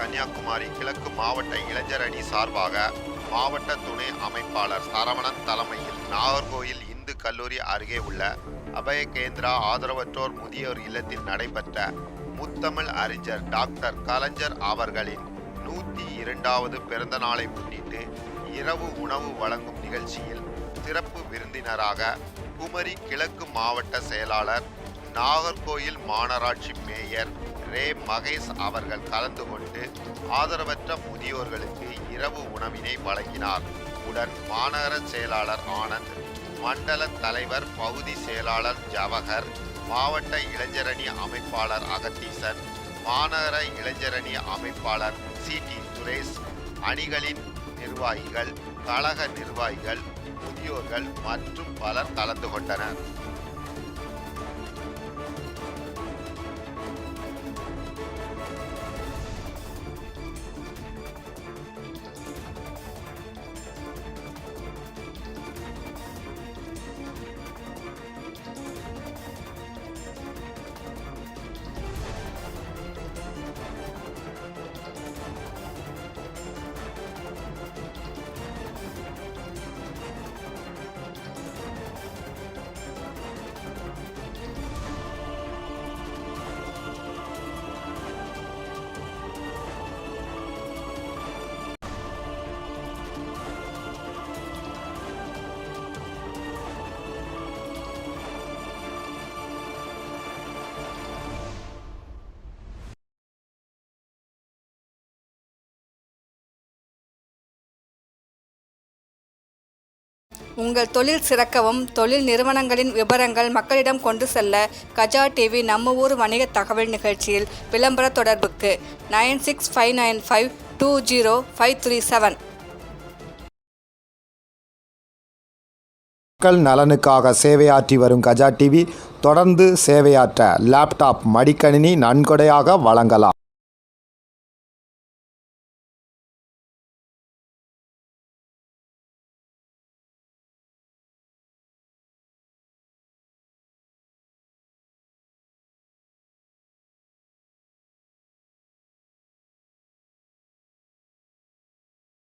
கன்னியாகுமரி கிழக்கு மாவட்ட இளைஞர் அணி சார்பாக மாவட்ட துணை அமைப்பாளர் சரவணன் தலைமையில் நாகர்கோயில் இந்து கல்லூரி அருகே உள்ள அபய கேந்திரா ஆதரவற்றோர் முதியோர் இல்லத்தில் நடைபெற்ற முத்தமிழ் அறிஞர் டாக்டர் கலைஞர் அவர்களின் 102வது பிறந்த நாளை முன்னிட்டு இரவு உணவு வழங்கும் நிகழ்ச்சியில் சிறப்பு விருந்தினராக குமரி கிழக்கு மாவட்ட செயலாளர், நாகர்கோயில் மாநகராட்சி மேயர் ரே மகேஷ் அவர்கள் கலந்து கொண்டு ஆதரவற்ற முதியோர்களுக்கு இரவு உணவினை வழங்கினார். உடன் மாநகர செயலாளர் ஆனந்த், மண்டல தலைவர் பகுதி செயலாளர் ஜவஹர், மாவட்ட இளைஞரணி அமைப்பாளர் அகத்தீசன், மாநகர இளைஞரணி அமைப்பாளர் சி.டி. சுரேஷ், அணிகளின் நிர்வாகிகள், கழக நிர்வாகிகள், முதியோர்கள் மற்றும் பலர் கலந்து கொண்டனர். உங்கள் தொழில் சிறக்கவும், தொழில் நிறுவனங்களின் விபரங்கள் மக்களிடம் கொண்டு செல்ல கஜா டிவி நம்ம ஊர் வணிக தகவல் நிகழ்ச்சியில் விளம்பர தொடர்புக்கு 9659520537. மக்கள் நலனுக்காக சேவையாற்றி வரும் கஜா டிவி தொடர்ந்து சேவையாற்ற லேப்டாப், மடிக்கணினி நன்கொடையாக வழங்கலாம்.